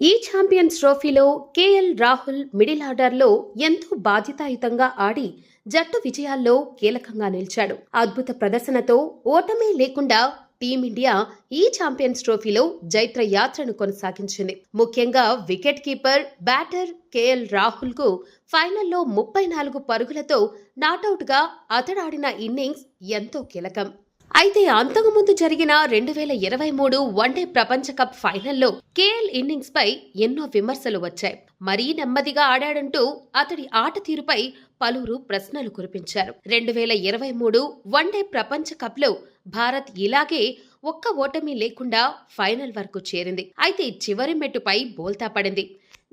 ఈ ఛాంపియన్స్ ట్రోఫీలో KL Rahul middle ఆర్డర్లో ఎంతో బాధ్యతాయుతంగా ఆడి జట్టు విజయాల్లో కీలకంగా నిలిచాడు. అద్భుత ప్రదర్శనతో ఓటమే లేకుండా టీమిండియా ఈ ఛాంపియన్స్ ట్రోఫీలో జైత్ర యాత్రను కొనసాగించింది. ముఖ్యంగా wicket keeper batter KL Rahul కు ఫైనల్లో 34 పరుగులతో నాటౌట్ గా అతడాడిన ఇన్నింగ్స్ ఎంతో కీలకం. అయితే అంతకుముందు జరిగిన 2023 వన్డే ప్రపంచ కప్ ఫైనల్లో కేఎల్ ఇన్నింగ్స్ పై ఎన్నో విమర్శలు వచ్చాయి. మరీ నెమ్మదిగా ఆడాడంటూ అతడి ఆట తీరుపై పలువురు ప్రశ్నలు కురిపించారు. 2023 వన్డే ప్రపంచ కప్ లో భారత్ ఇలాగే ఒక్క ఓటమి లేకుండా ఫైనల్ వరకు చేరింది. అయితే చివరి మెట్టుపై బోల్తా పడింది.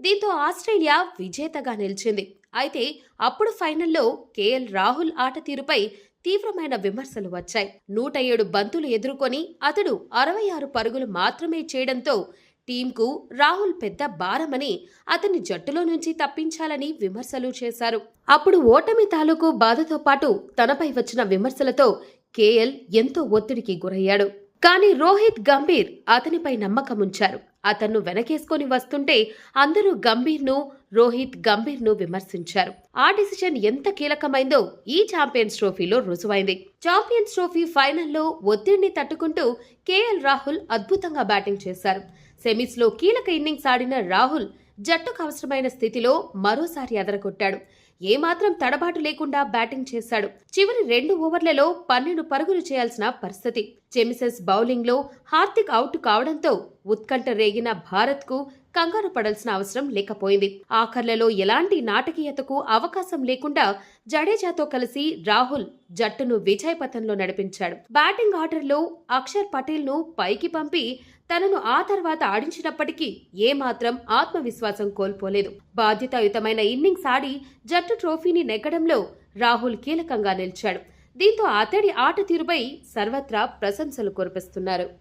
దీంతో ఆస్ట్రేలియా విజేతగా నిలిచింది. అయితే అప్పుడు ఫైనల్లో కేఎల్ రాహుల్ ఆట తీరుపై తీవ్రమైన విమర్శలు వచ్చాయి. 107 బంతులు ఎదుర్కొని అతడు 66 పరుగులు మాత్రమే చేయడంతో టీంకు రాహుల్ పెద్ద భారమని అతన్ని జట్టులో నుంచి తప్పించాలని విమర్శలు చేశారు. అప్పుడు ఓటమి తాలూకు బాధతో పాటు తనపై వచ్చిన విమర్శలతో కేఎల్ ఎంతో ఒత్తిడికి గురయ్యాడు. కానీ రోహిత్ గంభీర్ అతనిపై నమ్మకముంచారు. అతన్ను వెనకేసుకొని వస్తుంటే అందరూ రోహిత్ గంభీర్ను విమర్శించారు. ఆ డిసిషన్ ఎంత కీలకమైందో ఈ ఛాంపియన్స్ ట్రోఫీలో రుజువైంది. ఛాంపియన్స్ ట్రోఫీ ఫైనల్లో ఒత్తిడిని తట్టుకుంటూ కేఎల్ రాహుల్ అద్భుతంగా బ్యాటింగ్ చేశారు. సెమీస్ లో కీలక ఇన్నింగ్స్ ఆడిన రాహుల్ జట్టుకు అవసరమైన స్థితిలో మరోసారి అదరగొట్టాడు. ఏమాత్రం తడబాటు లేకుండా బ్యాటింగ్ చేశాడు. చివరి 2 ఓవర్లలో 12 పరుగులు చేయాల్సిన పరిస్థితి. జెమిసన్స్ బౌలింగ్ లో హార్దిక్ అవుట్ కావడంతో ఉత్కంఠ రేగిన భారత్ కు కంగారు పడాల్సిన అవసరం లేకపోయింది. ఆఖర్లలో ఎలాంటి నాటకీయతకు అవకాశం లేకుండా జడేజాతో కలిసి రాహుల్ జట్టును విజయపథంలో నడిపించాడు. బ్యాటింగ్ ఆర్డర్లో అక్షర్ పటేల్ ను పైకి పంపి తనను ఆ తర్వాత ఆడించినప్పటికీ ఏమాత్రం ఆత్మవిశ్వాసం కోల్పోలేదు. బాధ్యతాయుతమైన ఇన్నింగ్స్ ఆడి జట్టు ట్రోఫీని నెగ్గడంలో రాహుల్ కీలకంగా నిలిచాడు. దీంతో అతడి ఆట తీరుపై సర్వత్రా ప్రశంసలు కురిపిస్తున్నారు.